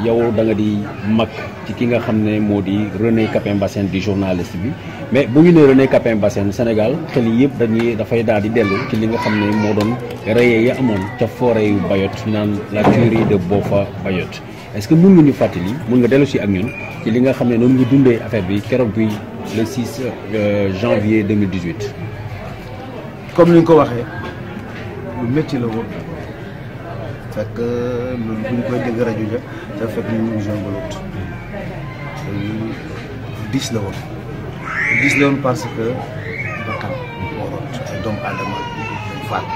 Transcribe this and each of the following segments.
yow da nga di mag ci ki nga xam ne moo di René Capain Bassène di journaliste bi mais bu ñu nee René Capain Bassène Sénégal xel yi yëpp dafay daal di dellu ci li nga xam ne moo doon rayé ya amoon ca forêt yu Bayot naan la tuerie de Boffa Bayot est-ce que mën nga ñu fàttali mën nga dellu si ak ñun ci li nga xam ne noonu ñu dundee affaire bi keroog bi le 6 janvier 2018. comme ni nga ko waxee lu métti la woon fekk loolu bu ñu koy dégg rajo ja dafa fekk ñu ngi Jean Bolout diis la woon parce que bakkan moo rot ay doomu aadama dañ faat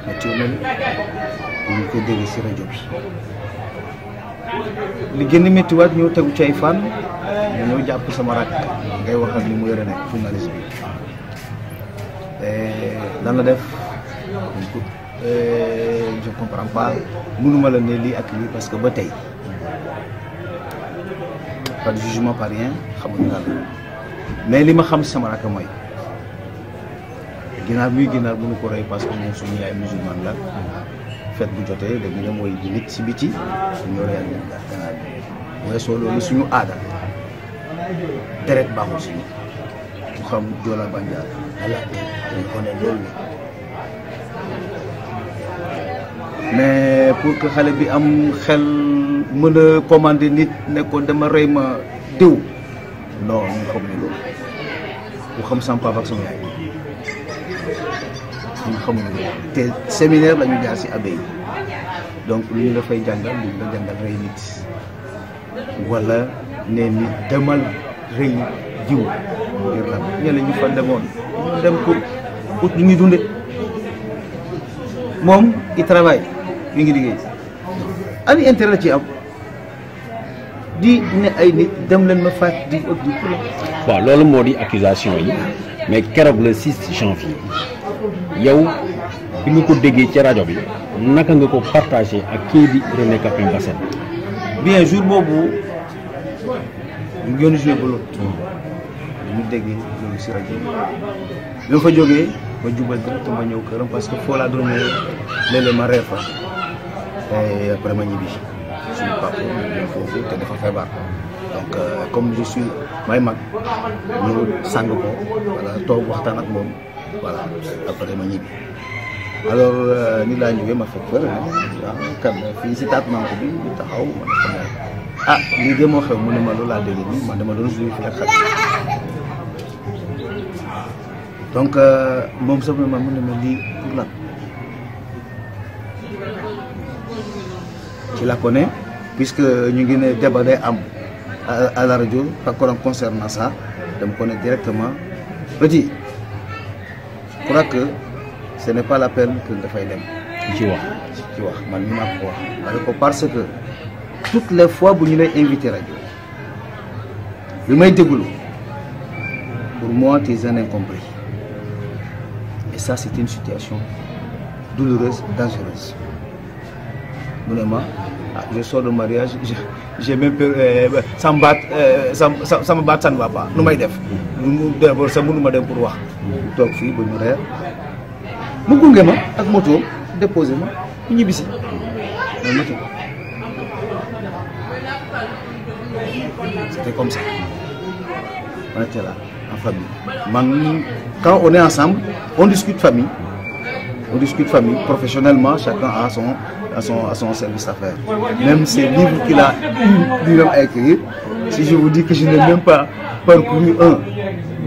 métti na bu ñu koy dégg si rajo bi li gën a méttiwaat ñoo tegu ci ay fan ñoo jàpp sama rakk ngay waxal ni mu yore ne journaliste bi lan la def je comprends pas mënuma la ne lii ak lii parce que ba tey pas de jugement pas rien xamuñu lan la mais li ma xam sama rakk mooy ginaar muy ginaar mënu ko rey parce que moom suñu yaay musulman la fête bu jotee dañu ne mooy nit si biti ñoo reyal ganaar bi mooy soo loolu suñu aada deret baaxul si nit ku xam Joola Banjaar voilà dañ ko ne loolu la mais pour que xale bi am xel mën a commander nit ne ko dama rey ma diw non ñu xam ne loolu ku xam sama papa ak sama yaay ñu xamuñu loolu te séminaire la ñu jaar si abbé yi donc lu ñu dafay jàngal lu ñu la jàngal rey nit wala ne nit demal rëy jiw ngir lan ñeneen ñu fa demoon ñu dem pour ut ñu ngi dunde moom il travaille mi ngi liggéey ani intérêt la ci am di ne ay nit dem leen ma faat di ëpp di waaw loolu moo di accusation yi mais keroog le 6 janvier yow bi nga ko déggee ci rajo bi naka nga ko partagé ak kii di René Capain Bassène. bien jour boobu ñu ngi joué ba lot ñu déggee loolu si rajo bi ma fa jógee ma jubal directement ma ñëw këram parce que foo laa doon ñëwee léeg-léeg ma reer fa et après ma ñibbi suñu papa ñu foofu te dafa feebar donc comme je suis may mag ñu sàng ko voilà toog waxtaan ak moom voilà après ma ñibbi alors ni laa ñëwee ma fekk fër waaw kan fii si taat manko bi ñu taxaw ma ne ko ah lii de moo xew mu ne ma loolu laa dégg nii man dama doon joué fi ak xale donc moom sax ma mu ne ma lii pour lan ci la connais puisque ñu ngi ne débat day am à la radio par concernant ça dama connais directement petit je crois que ce n'est pas la peine que dafay dem ci wax man mi maa ko wax ma ne ko parce que toutes les fois bu ñu lay invité rajo li may déglu pour moi tu es un incompris et ça c'est une situation douloureuse dangereuse mu ne ma ah je sors de mariage j'ai même peur sama baat ça ne va pas nu may def mu d'abord sax mënu ma dem pour wax toog fii ba ñu reer mu gunge ma ak moto déposé ma ñu ñibbisi mais moto c'était comme ça on était là en famille man quand on est ensemble on discute famille professionnellement chacun a son service à faire même ces livres qu'il a eu lui-même à écrire si je vous dis que je n'ai même pas parcouru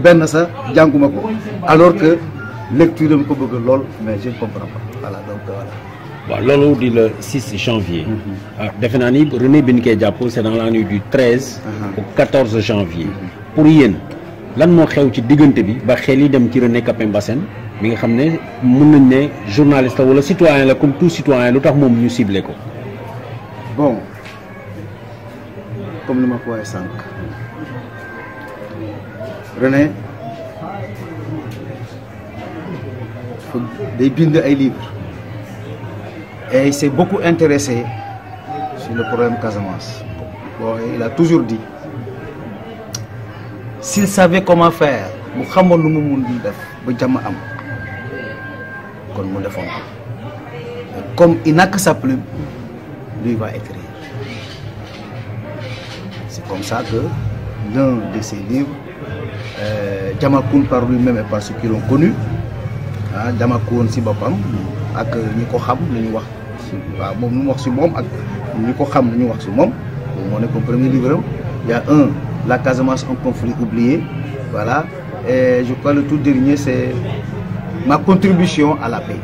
benn sax jànguma ko alors que lecture dama ko bëgg lool mais je ne comprends pas voilà donc voilà. waaw loolu di le 6 janvier. defe naa ni René bi ñu koy jàpp c'est dans la nuit du 13. au 14 janvier. pour yéen lan moo xew ci diggante bi ba xel yi dem ci René Capain Bassène mi nga xam ne mën nañ ne journaliste la wala citoyen la comme tout citoyen lu tax moom ñu ciblé ko. bon comme ni ma ko waxee sànq René day bind ay livres et il s'est beaucoup intéressé sur le problème Casamance. Bon, il a toujours dit s'il savait comment faire bu xamoon lu mu mun di def ba jàmm am kon mu defoon ko comme il n'a que sa plume lui va écrire C'est comme ça que l'un de ses livres, Diamacoune par lui-même et par ceux qui l'ont connu, Diamacoune si boppam ak ñi ko xam li ñu wax waaw moom lu mu wax si moom ak ñi ko xam li ñu wax si moom moo nekk comme premier livre. Il y a un, La Casamance, un conflit oublié, voilà, et je crois le tout dernier c'est ma contribution à la paix.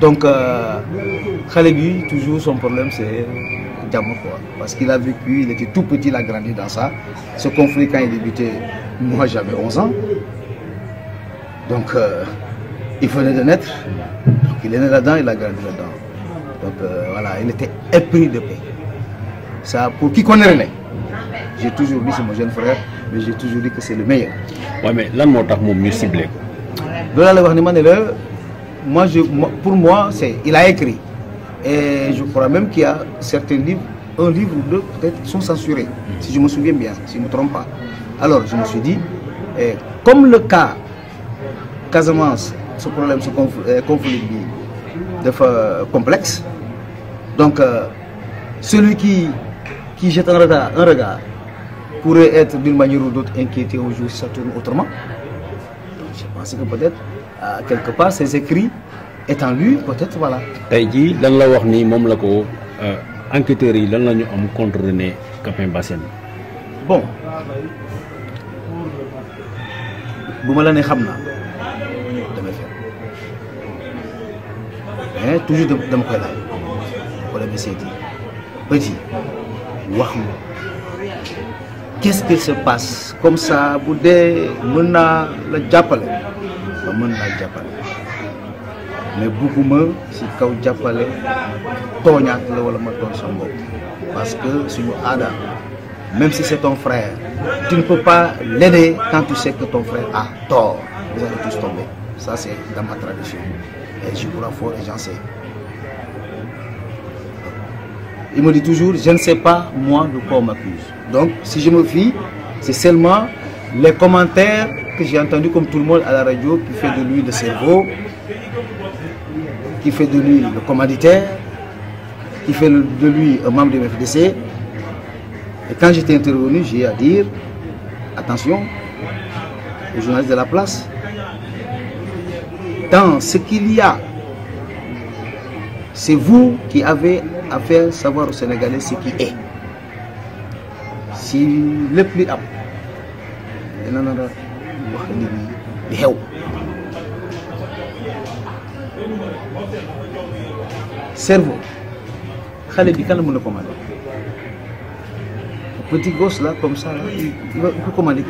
Donc Khalebi, toujours son problème c'est Diamo, quoi, parce qu'il a vécu, il était tout petit, il a grandi dans ça. Ce conflit quand il débutait, moi j'avais 11 ans, donc il venait de naître, donc il est né là-dedans, il a grandi là-dedans. Donc voilà, il était épris de paix. Ça, pour qui connaît René, j'ai toujours dit, c'est mon jeune frère, mais j'ai toujours dit que c'est le meilleur. Oui, mais là, je ciblé. Pour moi, il a écrit. Et je crois même qu'il y a certains livres, un livre ou deux peut-être, sont censurés, si je me souviens bien, si je ne me trompe pas. Alors je me suis dit, comme le cas Casamance, ce problème, ce conflit complexe, donc celui qui jette un regard pourrait être d'une manière ou d'autre inquiété au jour si ça tourne autrement. Donc je pense que peut-être, quelque part, ces écrits étant lus, peut-être, voilà. Taïdi, dans la warni, mom la ko enquêteurs yi lan lañu am contre René Capain Bassène. Bon, bu ma la ne xam naa damay fen mais toujours dama koy laaj wala ba seeti petit wax ma qu'est-ce qui se passe comme ça bu dee mën naa la jàppale ba mën naa jàppale mais bugguma si kaw jàppale tooñaat la wala ma tooñ sa mbokk parce que suñu aada même si c'est ton frère tu ne peux pas l'aider quand tu sais que ton frère a tort. Vous allez tous tomber. Ça c'est dans ma tradition et je crois fort et j'en sais. Il me dit toujours, je ne sais pas moi de quoi on m'accuse. Donc si je me fie, c'est seulement les commentaires que j'ai entendus comme tout le monde à la radio qui fait de lui le cerveau, qui fait de lui le commanditaire, qui fait de lui un membre du FDC. Et quand j'étais intervenu, j'ai à dire, attention, les journalistes de la place, dans ce qu'il y a, c'est vous qui avez à faire savoir aux Sénégalais ce qui est. Si le plus ab, cerveau, Khalebi, quand le commander. Petit gosse là, comme ça, là, il peut commander.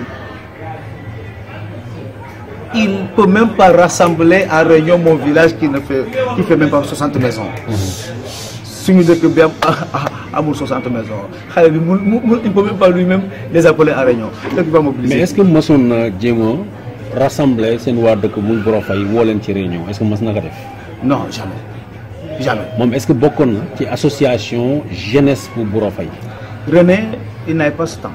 Il ne peut même pas rassembler à Réunion mon village qui fait même pas 60 maisons. Si nous disons bien à 60 maisons, il ne peut même pas lui-même les appeler à Réunion. Donc il va mobiliser. Mais est-ce que Masson Djemo rassembler ces noirs de Komoul Borofay ou Réunion? Est-ce que Masson a fait? Non, jamais. Jamais. Est-ce que beaucoup qui association jeunesse pour Borofay? René, il n'avait pas ce temps.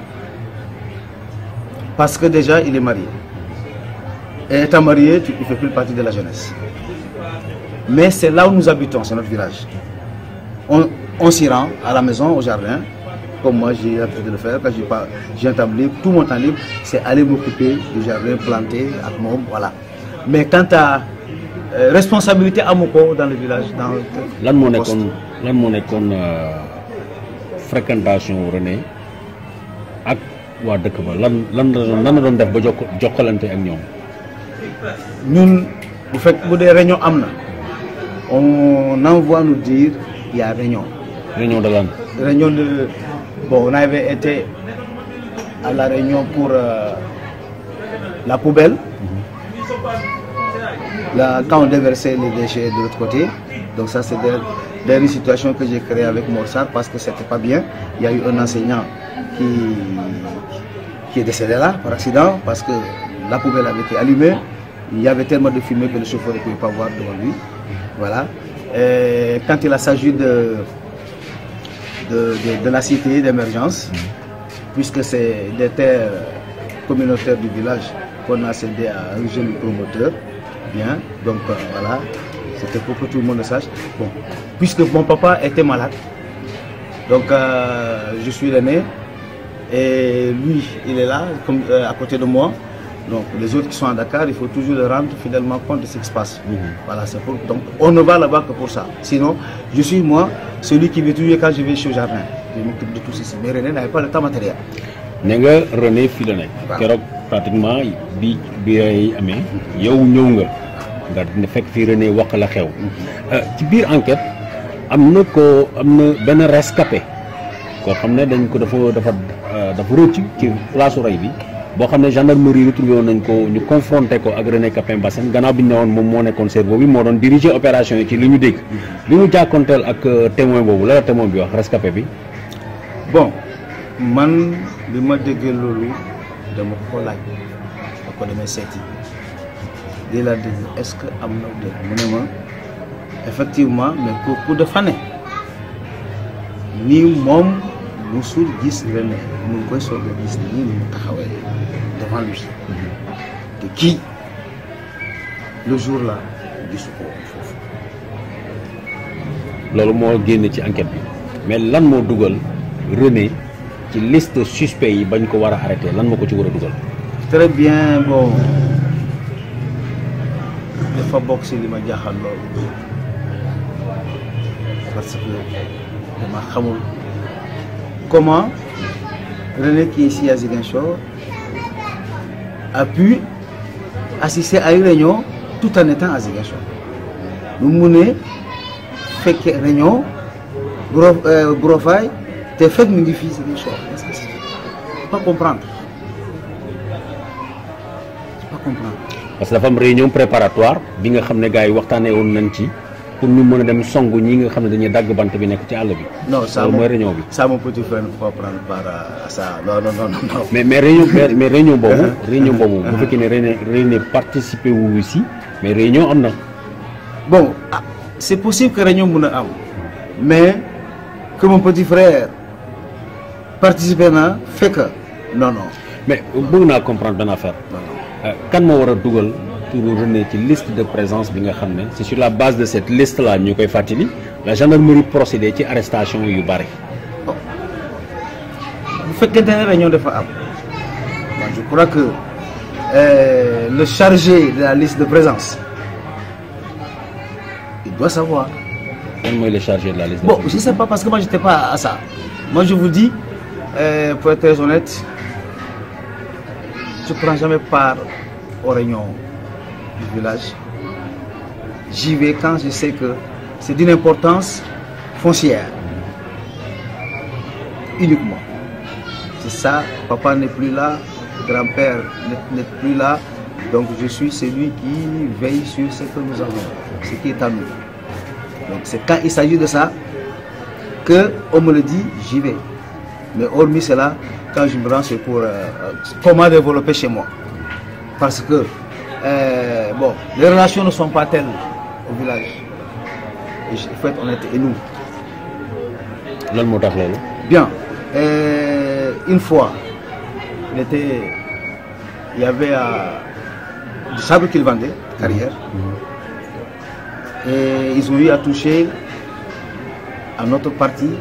Parce que déjà, il est marié. Et étant marié, il ne fait plus partie de la jeunesse. Mais c'est là où nous habitons, c'est notre village. On s'y rend à la maison, au jardin, comme moi j'ai l'habitude de le faire. Quand j'ai un temps libre, tout mon temps libre, c'est aller m'occuper du jardin, planter, avec mon, voilà. Mais quant à responsabilité à mon corps dans le village, dans le poste. Fréquentation René ak waa dëkk ba lan la doon def ba jokkalante ak ñoom. ñun bu fekk bu dee réunion am na on envoie nous dire il y a réunion. Réunion de lan. Réunion de bon on avait été à la réunion pour la poubelle. Là, quand on déversait les déchets de l'autre côté, donc ça c'est une situation que j'ai créée avec Morsar parce que c'était pas bien. Il y a eu un enseignant qui est décédé là par accident parce que la poubelle avait été allumée. Il y avait tellement de fumée que le chauffeur ne pouvait pas voir devant lui. Voilà. Et quand il a s'agit de la cité d'émergence, puisque c'est des terres communautaires du village qu'on a cédé à un jeune promoteur, bien, donc voilà. C'était pour que tout le monde le sache. Bon, puisque mon papa était malade, Donc je suis l'aîné et lui il est là comme à côté de moi. Donc les autres qui sont à Dakar, il faut toujours leur rendre fidèlement compte de ce qui se passe. Voilà, c'est pour donc on ne va là-bas que pour ça. Sinon, je suis moi celui qui veut toujours quand je vais chez le jardin. Je m'occupe de tout ceci. Mais René n'avait pas le temps matériel. ne nga René fii la nekk. keroog pratiquement bi ay amee. yow ñëw nga fekk fii René wax la xew. ci biir enquête am na benn rescapé koo xam ne dañ ko dafa rëcc ci place rey bi boo xam ne gendarmerie retrouvé woon nañ ko ñu confronté ko ak René Capain Bassène gannaaw bi ñu ne woon moom moo nekkoon cerveau bi moo doon diriger opération yi ci li ñu dégg bi mu jàkkoonteel ak témoin boobu la témoin bi wax rescapé bi. bon man bi ma déggee loolu dama ko laaj da ko demee seeti di la dégg est-ce que am na dégg mu ne ma effectivement mais kooku dafa ne nii moom musul gis René mu ngi koy soog a gis nii mu taxawee devant lui te kii le jour là gisu ko foofu. loolu moo génn ci enquête bi mais lan moo dugal René ci liste suspect yi bañ ko war a arrêté lan moo ko ci war a dugal. très bien bon dafa bokk si li ma jaaxal loolu parce que dama xamul comment René qui est ici à Ziguinchor a pu assister à une réunion tout en étant à Ziguinchor. Nous mu fait que réunion Brofaye te fekk mu ngi fii Ziguinchor. Est-ce que c'est pas comprendre? Pas comprendre. parce que dafa am réunion préparatoire bi nga xam ne gars yi waxtaanee woon nañ ci pour ñu mën a dem songu ñi nga xam ne dañuy dagg bant bi nekk ci àll bi. non ça mooy réunion bi. ça mon petit frère ne faut pas prendre part à ça non. mais réunion boobu. réunion boobu bu fekkee ne René participer wu si mais réunion am na. bon c'est possible que réunion mën a am mais que mon petit frère participer na fekk non. mais bëgg naa comprendre benn affaire. kan moo war a dugal turu René ci liste de présence bi nga xam ne c'est sur la base de cette liste là ñu koy fàttali la gendarmerie procédé ci arrestation yu bari. bu fekkente ne réunion dafa am je crois que le chargé de la liste de présence il doit savoir. Quel est le chargé de la liste? Bon, je ne sais pas parce que moi j'étais pas à ça. Moi je vous dis, pour être très honnête, je ne prends jamais part aux réunions du village. J'y vais quand je sais que c'est d'une importance foncière. Uniquement. C'est ça, papa n'est plus là, grand-père n'est plus là. Donc je suis celui qui veille sur ce que nous avons, ce qui est à nous. Donc c'est quand il s'agit de ça qu'on me le dit, j'y vais. Mais hormis cela, quand je me rends, c'est pour comment développer chez moi. Parce que, bon, les relations ne sont pas telles au village. Et il faut être honnête, et nous. Bien. Une fois, il y avait du sable qu'ils vendaient, carrière. Et ils ont eu à toucher à notre partie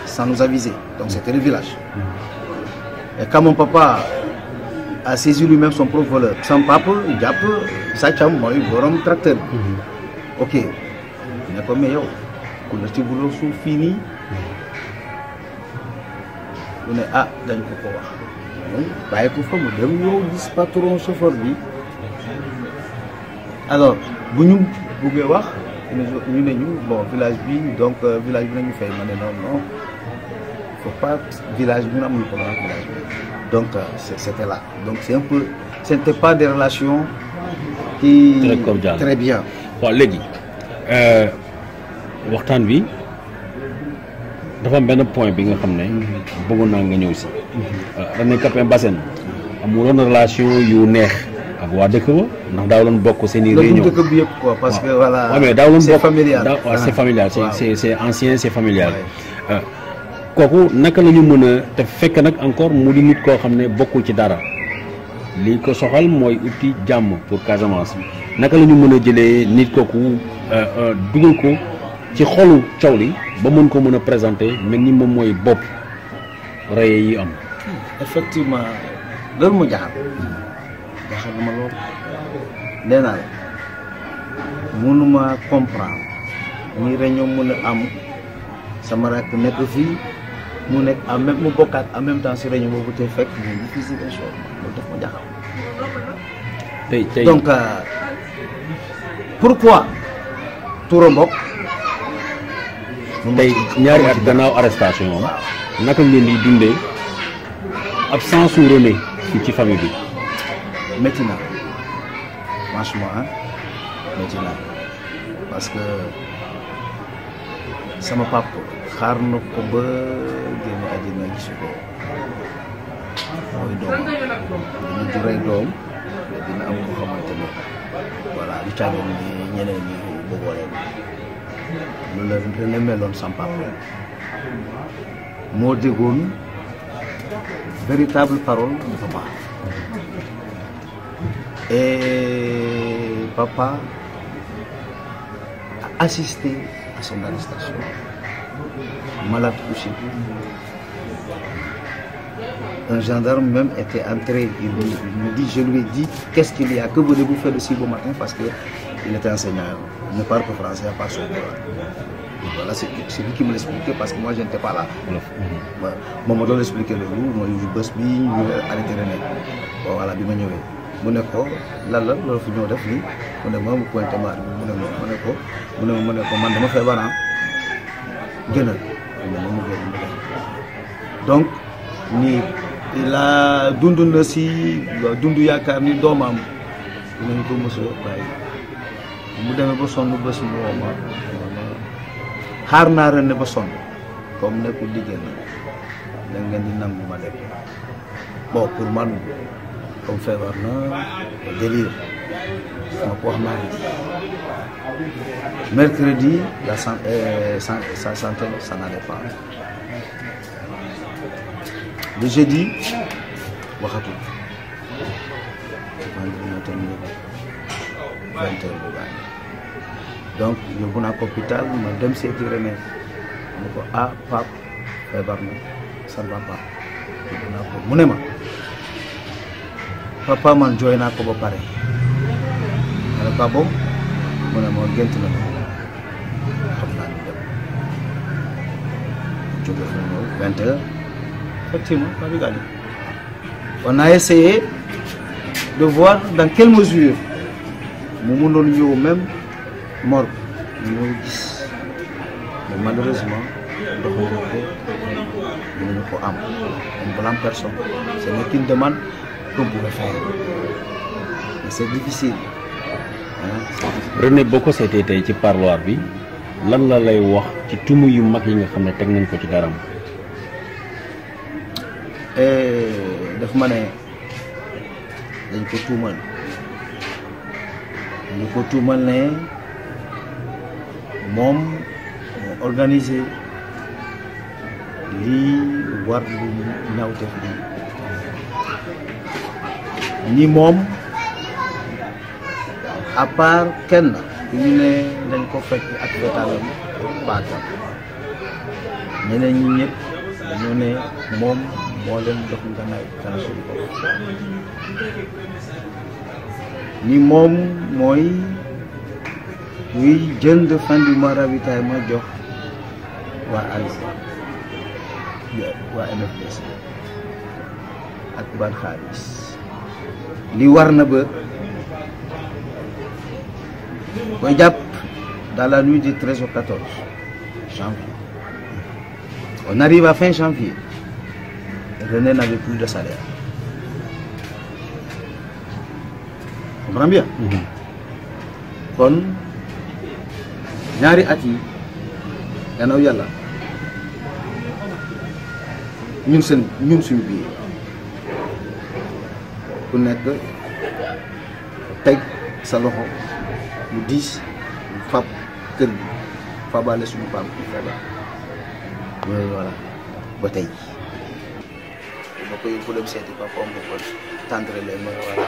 sans nous aviser. Donc c'était le village. Et quand mon papa a saisi lui-même son propre voleur, son papa, Diap, Sacham, moi, il voit un tracteur. Ok. Il n'a pas meilleur. Quand le petit boulot sous fini, on est à dans le coco. Bah, écoute, je dis patron chauffeur. Alors, vous pouvez voir. Nous bon village bi donc village bi nañu fay ma ne non il faut pas village bi amul problème village bi donc c'était là donc c'est un peu c'était pas des relations qui très cordiales très bien. waaw léegi waxtaan bi dafa am benn point bi nga xam ne bëggoon naa nga ñëw si René Capain Bassène amuloon relation yu neex ak waa dëkk ba ndax daaw doon bokk seen i réunion dëkk bi yëpp quoi parce que voilà mais daaw doon c'est bokk familial c'est familial c'est ancien c'est familial kooku naka la ñu mën a te fekk nag encore mu di nit koo xam ne bokkul ci dara li ko soxal mooy uti jàmm pour Casamance naka la ñu mën a jëlee nit kooku dugal ko ci xolu coow li ba mën ko mën a présenter mel ni moom mooy bopp raye yi am. effectivement loolu mu jaaxal na ma loolu nee naa la mënuma comprendre ni réunion mën a am sama rakk nekk fii mu nekk en même mu bokkaat en même temps si réunion boobu te fekk mu ngi fii si Ziguinchor loolu daf ma jaaxal. tey donc pourquoi Toura Mbok tey ñaari at gannaaw arrestation am naka ngeen di dundee absence su René fii ci famille bi. métti na franchement métti na parce que sama papa xaar na ko ba génn àddina gisu ko mooy doom dina juray doom mais dina am ko xamante ne voilà lu càggan ni ñeneen ñi bëggoo leen lu la René meloon sama papa moo déggoon véritable parole de papa et papa a assisté à son arrestation malade couché. Un gendarme même était entré, il me dit, je lui ai dit, qu'est-ce qu'il y a, que voulez-vous faire de si beau matin, parce qu'il était enseignant, il ne parle que français, à part son courant. Voilà, c'est lui qui me l'expliquait parce que moi je n'étais pas là. Moi je dois l'expliquer le jour, moi je bosse bien, je arrêté René. Bon voilà, je suis mu ne ko lan la loolu fi ñëw def lii mu ne ma mu pointé ma mu ne ko man dama feebar gënal mu gën donc nii la dund na si dund yaakaar ni doomam dinañ ko mos a bàyyi mu demee ba sonn bés mu woo ma xaar naa René ba sonn comme nekkul liggéey na da ngeen di nangu ma dem bon pour man comme feebar na délire ma ko wax mercredi la sa santé ça n'allait pas le jeudi waxatul vendredi moo terminé 20 heures bu gaañ donc yóbbu naa ko hôpital ma dem seeti René mu ko pap feebar na ça va pas yóbbu naa ko mu ne ma papa man jooy naa ko ba pare ma ne ko bon mu ne ma gént na xam naa ni dem jóge fa ñëw 20 heures effectivement pas du on a essayé de voir dans quelle mesure mu mënoon ñëw même mort ñu gis mais malheureusement doxuñu ko mënuñu ko am on blâme personne ce n'est qu'une demande qu'on pouvait faire mais c'est difficile. René boo ko seetee tey ci parloir bi lan la lay wax ci tumu yu mag yi nga xam ne teg nañ ko ci daram. daf ma ne dañ ko tuumal ne moom moo organisé lii war lu ñaawteef lii ni moom à part kenn ñu ne dañ ko fekk ak wetalam baagam ñeneen ñi ñëpp dañoo ne moom moo leen jox nganaay kana suñu bopp ni moom mooy wuy jënd fin du mois ravitaillement jox waa ALSA waa MFDC ak ban xaalis li war na ba koy jàpp dans la nuit du 13 au 14 janvier on arrive à fin janvier René n'avait plus de salaire. On comprend bien. kon ñaari at yi gannaaw yàlla ñun suñu biir ku nekk teg sa loxo mu diis mu fab kër gi fabaale suñu paam bu feebar voilà ba tey ma koy yóbbu dem seeti papa mu ko tendre les mains voilà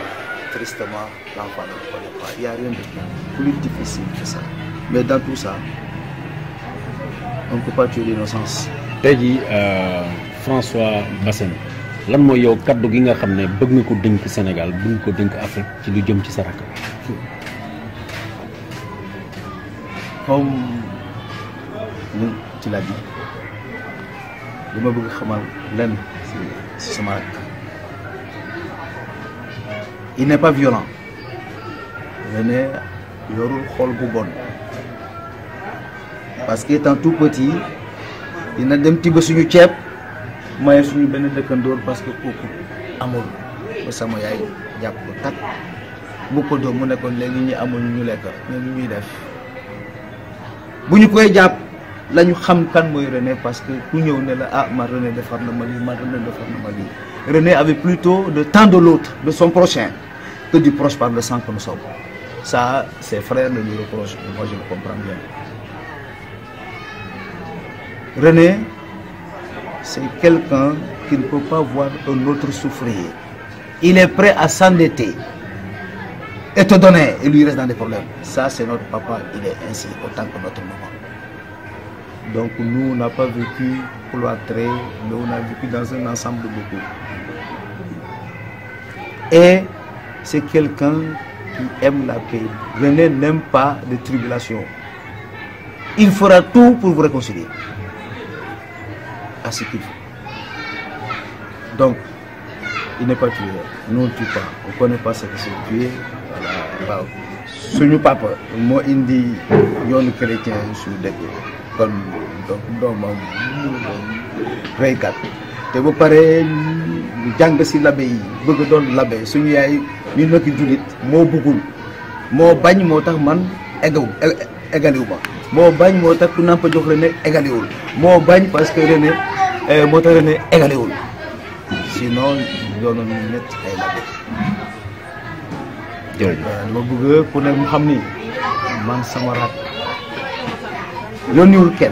tristement l'enfant ne connaît pas il y a rien de plus difficile que ça mais dans tout ça on ne peut pas tuer l'innocence. tey jii François Bassène lan mooy yow kaddu gi nga xam ne bëgg nga ko dénk Sénégal bëgg nga ko dénk Afrique ci lu jëm ci sa rakk. comme ni ci laaj bi li ma bëgg xamal lenn si sama rakk il n'est pas violent. René yorul xol bu bon parce que étant tout petit dina dem tibb suñu ceeb maye suñu benn dëkkandoor parce que kooku amul ba sama yaay jàpp ko takk bu ko doom mu nekkoon léegi ñi amul ñu lekk mais ñu ñuy def bu ñu koy jàpp la ñu xam kan mooy René parce que ku ñëw ne la ah ma René defar na ma lii ma René defar na ma lii. René avait plutôt le temps de l'autre, de son prochain, que du proche par le sang que nous sommes. Ça, ses frères le lui reprochent, moi je le comprends bien. René, c'est quelqu'un qui ne peut pas voir un autre souffrir. Il est prêt à s'endetter et te donner, et lui reste dans des problèmes. Ça, c'est notre papa, il est ainsi, autant que notre maman. Donc nous, on n'a pas vécu cloîtré, mais on a vécu dans un ensemble de beaucoup. Et c'est quelqu'un qui aime la paix. René n'aime pas de tribulation. Il fera tout pour vous réconcilier. À ce qu'il faut. Donc, il n'est pas tué. Nous, on ne tue pas. On ne connaît pas ce que c'est tuer. Voilà. Suñu papa moo indi yoonu chrétien su dëkk kon donc doomam reykat te ba pare jàng si labe yi bëgg doon labe suñu yaay ñu nekk jullit moo bëggul moo bañ moo tax man égaliwu ma moo bañ moo tax ku nampa jox René égaliwul moo bañ parce que René moo tax René égaliwul sinon doonoon ñett ay labe. jërëjëf ma bëgg ku ne mu xam ni man sama rak yónniwul kenn.